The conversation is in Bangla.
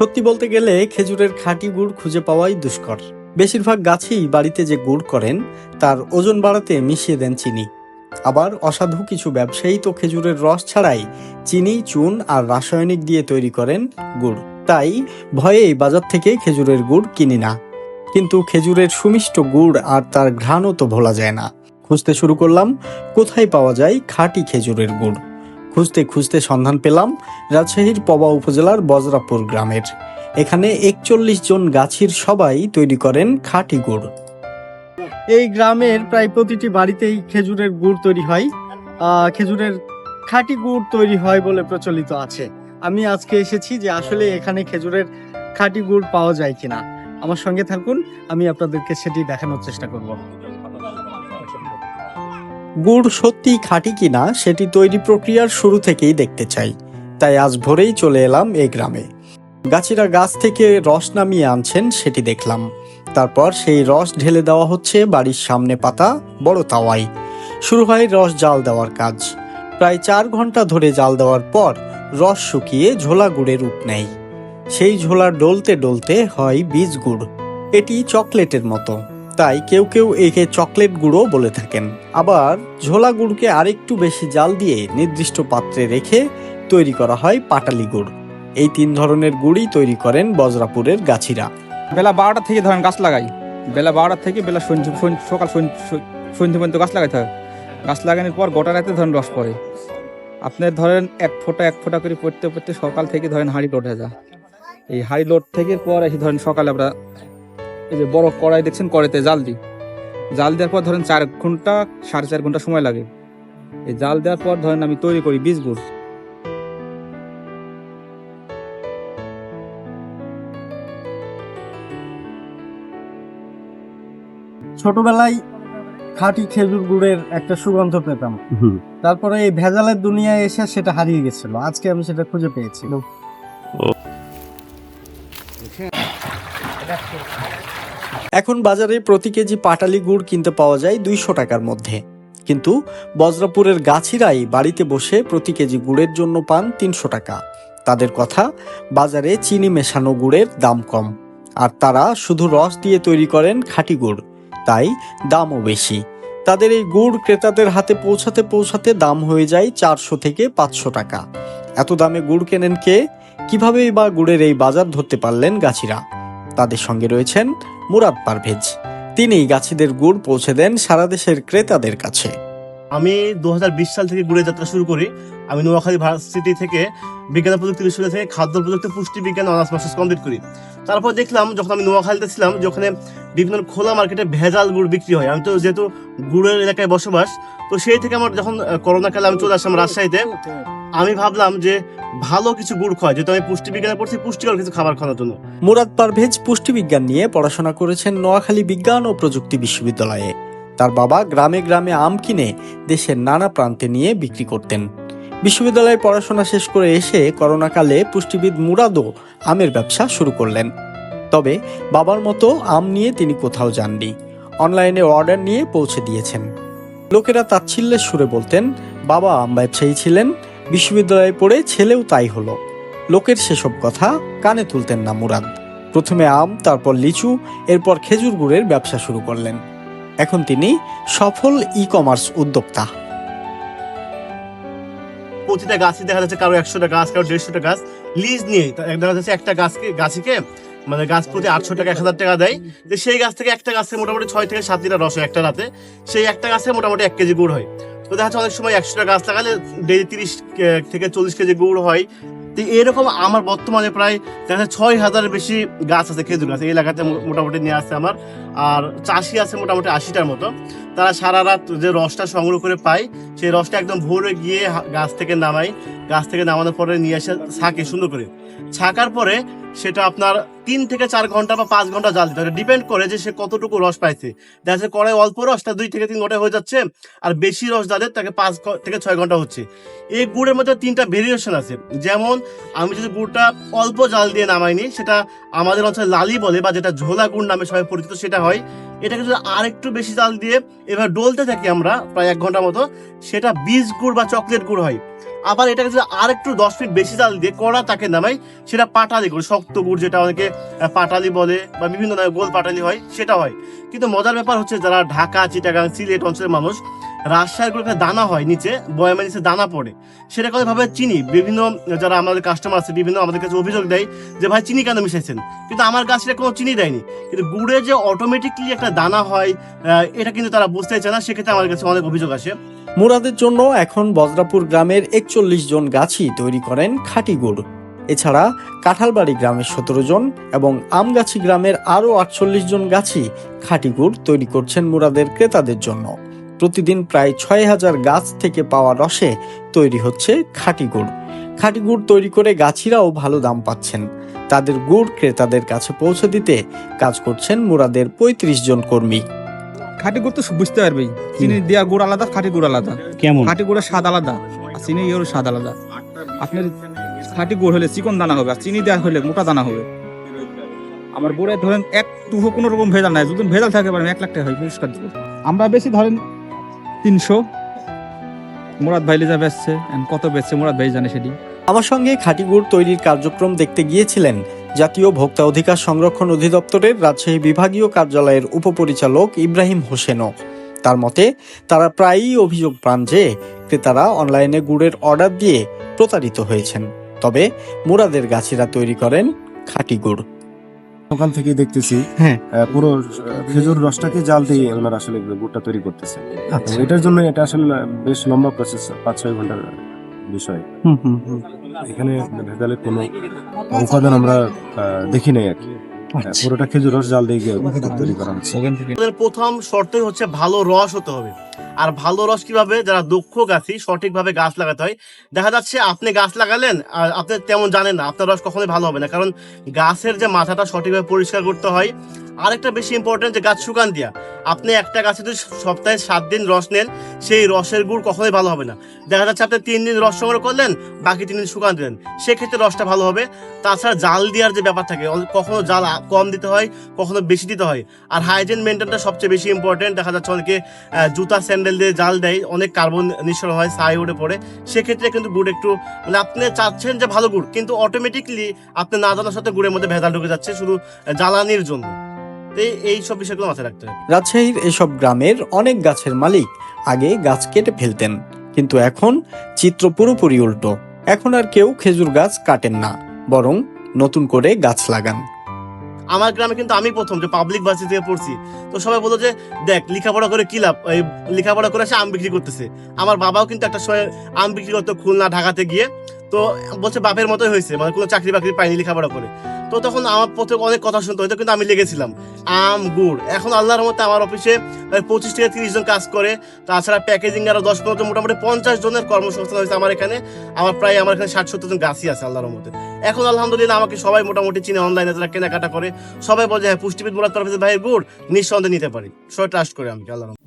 সত্যি বলতে গেলে খেজুরের খাঁটি গুড় খুঁজে পাওয়াই দুষ্কর। বেশিরভাগ গাছেই বাড়িতে যে গুড় করেন তার ওজন বাড়াতে মিশিয়ে দেন চিনি। আবার অসাধু কিছু ব্যবসায়ী তো খেজুরের রস ছাড়াই চিনি, চুন আর রাসায়নিক দিয়ে তৈরি করেন গুড়। তাই ভয়েই বাজার থেকে খেজুরের গুড় কিনি না। কিন্তু খেজুরের সুমিষ্ট গুড় আর তার ঘ্রাণও তো ভোলা যায় না। খুঁজতে শুরু করলাম কোথায় পাওয়া যায় খাঁটি খেজুরের গুড়। খুঁজতে খুঁজতে সন্ধান পেলাম রাজশাহীর পবা উপজেলার বজরাপুর গ্রামের। এখানে ৪১ জন গাছির সবাই তৈরি করেন খাঁটি গুড়। এই গ্রামের প্রায় প্রতিটি বাড়িতেই খেজুরের গুড় তৈরি হয়। খেজুরের খাঁটি গুড় তৈরি হয় বলে প্রচলিত আছে। আমি আজকে এসেছি যে আসলে এখানে খেজুরের খাঁটি গুড় পাওয়া যায় কিনা। আমার সঙ্গে থাকুন, আমি আপনাদেরকে সেটি দেখানোর চেষ্টা করব। গুড় সত্যি খাঁটি কিনা সেটি তৈরি প্রক্রিয়ার শুরু থেকেই দেখতে চাই। তাই আজ ভোরেই চলে এলাম এই গ্রামে। গাছিরা গাছ থেকে রস নামিয়ে আনছেন সেটি দেখলাম। তারপর সেই রস ঢেলে দেওয়া হচ্ছে বাড়ির সামনে পাতা বড় তাওয়ায়। শুরু হয় রস জাল দেওয়ার কাজ। প্রায় ৪ ঘন্টা ধরে জাল দেওয়ার পর রস শুকিয়ে ঝোলা গুড়ের রূপ নেয়। সেই ঝোলা ডলতে ডলতে হয় বীজ গুড়। এটি চকলেটের মতো, তাই কেউ কেউ একে চকলেট গুঁড়ো বলে থাকেন। আবার ঝোলা গুড়কে আরেকটু বেশি জাল দিয়ে নির্দিষ্ট পাত্রে রেখে তৈরি করা হয় পাটালি গুড়। এই ৩ ধরনের গুড়ই তৈরি করেন বজরাপুরের গাছিরা। বেলা ১২টা থেকে ধরেন গাছ লাগাই, বেলা 12টা থেকে বেলা সকাল সন্ধ্যে পর্যন্ত গাছ লাগাইতে হয়। গাছ লাগানোর পর গোটা রাতে ধরেন রস পড়ে। আপনার ধরেন এক ফোঁটা করে পড়তে পড়তে সকাল থেকে ধরেন হাঁড়ি লোড হয়ে যায়। এই হাঁড়ি লোড থেকে পর এসে ধরেন সকালে আমরা এই যে বড় কড়াই দেখছেন, কড়াইতে জাল দিই। জাল দেওয়ার পর ধরেন 4 ঘন্টা 4.5 ঘন্টা সময় লাগে। এই জাল দেওয়ার পর ধরেন আমি তৈরি করি বীজ গুড়। ছোটবেলায় খাঁটি খেজুর গুড়ের একটা সুগন্ধ পেতাম, তারপরে এই ভেজালের দুনিয়ায় এসে সেটা হারিয়ে গেছিল। আজকে আমি সেটা খুঁজে পেয়েছি। এখন বাজারে প্রতি কেজি পাটালি গুড় কিনতে পাওয়া যায় 200 টাকার মধ্যে। কিন্তু বজরাপুরের গাছিরাই বাড়িতে বসে প্রতি কেজি গুড়ের জন্য পান 300 টাকা। তাদের কথা, বাজারে চিনি মেশানো গুড়ের দাম কম, আর তারা শুধু রস দিয়ে তৈরি করেন খাঁটি গুড়, তাই দামও বেশি। তাদের এই গুড় ক্রেতাদের হাতে পৌঁছাতে পৌঁছাতে দাম হয়ে যায় 400 থেকে 500 টাকা। এত দামে গুড় কেনেন কে? কিভাবেই বা গুড়ের এই বাজার ধরতে পারলেন গাছিরা? তাদের সঙ্গে রয়েছেন মুরাদ পারভেজ। তিনি গাছিদের গুড় পৌঁছে দেন সারা দেশের ক্রেতাদের কাছে। আমি 2020 সাল থেকে গুড়ের যাত্রা শুরু করি। আমি নোয়াখালী ভার্সিটি থেকে বিজ্ঞান প্রযুক্তি বিশ্ববিদ্যালয় থেকে খাদ্য প্রযুক্তি পুষ্টি বিজ্ঞান অনার্স মাস্টার্স কমপ্লিট করি। তারপর দেখলাম যখন আমি নোয়াখালীতে ছিলাম যে ওখানে বিভিন্ন খোলা মার্কেটে ভেজাল গুড় বিক্রি হয়। আমি তো যেহেতু গুড়ের এলাকায় বসবাস, তো সেই থেকে আমার যখন করোনা কালে আমি চলে আসলাম রাজশাহীতে, আমি ভাবলাম যে ভালো কিছু গুড় খাওয়া, যেহেতু আমি পুষ্টি বিজ্ঞানে পড়ছি, পুষ্টিকর কিছু খাবার খাওয়ার জন্য। মুরাদ পারভেজ পুষ্টিবিজ্ঞান নিয়ে পড়াশোনা করেছেন নোয়াখালী বিজ্ঞান ও প্রযুক্তি বিশ্ববিদ্যালয়ে। তার বাবা গ্রামে গ্রামে আম কিনে দেশের নানা প্রান্তে নিয়ে বিক্রি করতেন। বিশ্ববিদ্যালয়ে পড়াশোনা শেষ করে এসে করোনাকালে পুষ্টিবিদ মুরাদও আমের ব্যবসা শুরু করলেন। তবে বাবার মতো আম নিয়ে তিনি কোথাও যাননি, অনলাইনে অর্ডার নিয়ে পৌঁছে দিয়েছেন। লোকেরা তাচ্ছিল্যের সুরে বলতেন, বাবা আম ব্যবসায়ী ছিলেন, বিশ্ববিদ্যালয়ে পড়ে ছেলেও তাই হলো। লোকের সেসব কথা কানে তুলতেন না মুরাদ। প্রথমে আম, তারপর লিচু, এরপর খেজুর গুড়ের ব্যবসা শুরু করলেন। এখন তিনি সফল ই কমার্স উদ্যোক্তা। প্রতিটা গাছই দেখা যাচ্ছে কারো 100টা গাছ, কারো 150টা গাছ লিজ নিয়ে দেখা যাচ্ছে একটা গাছিকে মানে গাছ প্রতি 800 টাকা 1000 টাকা দেয়। যে সেই গাছ থেকে একটা গাছ থেকে মোটামুটি 6 থেকে 7 লিটার রস হয় একটা রাতে। সেই একটা গাছ থেকে মোটামুটি 1 কেজি গুড় হয়। তো দেখা যাচ্ছে অনেক সময় 100টা গাছ লাগালে ডেইলি 30 থেকে 40 কেজি গুড় হয়। তো এরকম আমার বর্তমানে প্রায় দেখা যাচ্ছে 6000-এর বেশি গাছ আছে, খেজুর গাছ এই এলাকাতে মোটামুটি নিয়ে আসছে আমার। আর চাষি আছে মোটামুটি 80টার মতো। তারা সারা রাত যে রসটা সংগ্রহ করে পায়, সেই রসটা একদম ভোরে গিয়ে গাছ থেকে নামায়। গাছ থেকে নামানোর পরে নিয়ে এসে ছাঁকে সুন্দর করে। ছাকার পরে সেটা আপনার 3 থেকে 4 ঘন্টা বা 5 ঘন্টা জাল দিতে হবে, ডিপেন্ড করে যে সে কতটুকু রস পাইছে। দেখা যাচ্ছে কড়াই অল্প রসটা 2 থেকে 3 ঘন্টা হয়ে যাচ্ছে, আর বেশি রস যাদের তাকে 5 থেকে 6 ঘন্টা হচ্ছে। এই গুড়ের মধ্যে 3টা ভেরিয়েশন আছে। যেমন আমি যদি গুড়টা অল্প জাল দিয়ে নামাইনি, সেটা আমাদের অঞ্চলে লালি বলে বা যেটা ঝোলা গুড় নামে সবাই পরিচিত, সেটা হয়। এটাকে যদি আর একটু বেশি জাল দিয়ে এবার ডলতে থাকি আমরা প্রায় 1 ঘন্টা মতো, সেটা বীজ গুড় বা চকলেট গুড় হয়। আবার এটাকে যদি আর একটু 10 ফিট বেশি জাল দিয়ে কড়া তাকে নামাই, সেটা পাটালি গুড়, শক্ত গুড়, যেটা অনেকে পাটালি বলে বা বিভিন্ন ধরনের গোল পাটালি হয়, সেটা হয়। কিন্তু মজার ব্যাপার হচ্ছে যারা ঢাকা, চিটাগাং, সিলেট অঞ্চলের মানুষ, রাজশাহীর গুলো দানা হয় নিচে, বয়ামের নিচে দানা পড়ে, সেটা করে ভাবে চিনি। বিভিন্ন যারা আমাদের কাস্টমার আছে বিভিন্ন আমাদের কাছে অভিযোগ দেয় যে ভাই চিনি কেন মিশাইছেন, কিন্তু আমার গাছটা কোনো চিনি দেয়নি। কিন্তু গুড়ে যে অটোমেটিকলি একটা দানা হয়, এটা কিন্তু তারা বুঝতে চায় না, সেক্ষেত্রে আমার কাছে অনেক অভিযোগ আসে। মুরাদের জন্য এখন বজরাপুর গ্রামের 41 জন গাছি তৈরি করেন খাঁটি গুড়। এছাড়া কাঁঠালবাড়ি গ্রামের 17 জন এবং আমগাছি গ্রামের আরও 48 জন গাছি খাঁটি গুড় তৈরি করছেন মুরাদের ক্রেতাদের জন্য। প্রতিদিন প্রায় 6000 গাছ থেকে পাওয়া রসে তৈরি হচ্ছে খাঁটি গুড়। খাঁটি গুড় তৈরি করে গাছিরাও ভালো দাম পাচ্ছেন। তাদের গুড় ক্রেতাদের কাছে পৌঁছে দিতে কাজ করছেন মুরাদের 35 জন কর্মী। খাঁটি গুড় তো বুঝতে পারবেই, চিনি দেওয়া গুড় আলাদা, খাঁটি গুড় আলাদা। কেমন? খাঁটি গুড়ের স্বাদ আলাদা আর চিনি এর স্বাদ আলাদা। আপনার খাঁটি গুড় হলে চিকন দানা হবে, আর চিনি দেওয়া হলে মোটা দানা হবে। আমার গুড়ে ধরেন একটু কোনো রকম ভেজাল নাই, যদি ভেজাল থাকে পারেন 1 লাখ টাকা হয় পরিষ্কার দেবো। আমরা বেশি ধরেন 300, মুরাদ ভাই যা বেচছে, কত বেচছে মুরাদ ভাই জানে সেটি। আমার সঙ্গে খাঁটি গুড় তৈরির কার্যক্রম দেখতে গিয়েছিলেন জাতীয় ভোক্তা অধিকার সংরক্ষণ অধিদপ্তরের রাজশাহী বিভাগীয় কার্যালয়ের উপপরিচালক ইব্রাহিম হোসেনও। তার মতে তারা প্রায়ই অভিযোগ পান যে ক্রেতারা অনলাইনে গুড়ের অর্ডার দিয়ে প্রতারিত হয়েছেন। তবে মুরাদের গাছিরা তৈরি করেন খাঁটি গুড়। সকাল থেকে দেখতেছি হ্যাঁ। পুরো খেজুর রসটাকে জাল দিয়ে ওনারা আসলে গুড়টা তৈরি করতেছে। আচ্ছা। এটার জন্য এটা আসলে বেশ লম্বা প্রসেস, 5-6 ঘন্টার বিষয়। এখানে ভেজালের কোনো উপাদান আমরা দেখি নাই আর কি। পুরোটা খেজুর রস জাল দিয়ে তৈরি করা হচ্ছে। আমাদের প্রথম শর্তই হচ্ছে ভালো রস হতে হবে। আর ভালো রস কিভাবে, যারা দক্ষ গাছি সঠিকভাবে গাছ লাগাতে হয়। দেখা যাচ্ছে আপনি গাছ লাগালেন আর আপনি তেমন জানেন না, আপনার রস কখনোই ভালো হবে না, কারণ গাছের যে মাথাটা সঠিকভাবে পরিষ্কার করতে হয়। আরেকটা বেশি ইম্পর্টেন্ট যে গাছ শুকান দিয়া। আপনি একটা গাছে যদি সপ্তাহে 7 দিন রস নেন, সেই রসের গুড় কখনোই ভালো হবে না। দেখা যাচ্ছে আপনি 3 দিন রস সংগ্রহ করলেন, বাকি 3 দিন শুকান দিলেন, সেক্ষেত্রে রসটা ভালো হবে। তাছাড়া জাল দেওয়ার যে ব্যাপার থাকে, কখনো জাল কম দিতে হয়, কখনো বেশি দিতে হয়। আর হাইজিন মেনটেনটা সবচেয়ে বেশি ইম্পর্টেন্ট। দেখা যাচ্ছে অনেকে জুতা স্যান্ডেল দিয়ে জাল দেয়, অনেক কার্বন নিঃসরণ হয়, ছাই উঠে পড়ে, সেক্ষেত্রে কিন্তু গুড় একটু মানে আপনি চাচ্ছেন যে ভালো গুড়, কিন্তু অটোমেটিকলি আপনি না জানার সাথে গুড়ের মধ্যে ভেজাল ঢুকে যাচ্ছে শুধু জ্বালানির জন্য। এই সব বিষয়গুলো মাথায় রাখতে হবে। রাজশাহীর এসব গ্রামের অনেক গাছের মালিক আগে গাছ কেটে ফেলতেন, কিন্তু এখন চিত্র পুরোপুরি উল্টো। এখন আর কেউ খেজুর গাছ কাটেন না, বরং নতুন করে গাছ লাগান। আমার গ্রামে কিন্তু আমি প্রথম যে পাবলিক ভার্সিটি থেকে পড়ছি, তো সবাই বলতো যে দেখ লেখাপড়া করে কি লাভ, এই লেখাপড়া করে সে আম বিক্রি করতেছে। আমার বাবাও কিন্তু একটা সময় আম বিক্রি করতো খুলনা, ঢাকাতে গিয়ে। তো বলছে বাপের মতোই হয়েছে, মানে কোনো চাকরি বাকরি পাইনি লেখাপড়া করে। তো তখন আমার প্রথমে অনেক কথা শুনতে হতো, কিন্তু আমি লেগেছিলাম আম গুড়। এখন আল্লাহর মতে আমার অফিসে 25 থেকে 30 জন কাজ করে। তাছাড়া প্যাকেজিং আরো 10-15 জন, মোটামুটি 50 জনের কর্মসংস্থান হয়েছে আমার এখানে। আমার এখানে 60-70 জন গাছই আছে আল্লাহর মতে। এখন আলহামদুলিল্লাহ আমাকে সবাই মোটামুটি চিনে, অনলাইনে যারা কেনাকাটা করে সবাই বলে হ্যাঁ পুষ্টিবিদ মুরাদ পারভেজ ভাইয়ের গুড় নিঃসন্দেহে নিতে পারি, সবাই ট্রাস্ট করে আমাকে আল্লাহর মতে।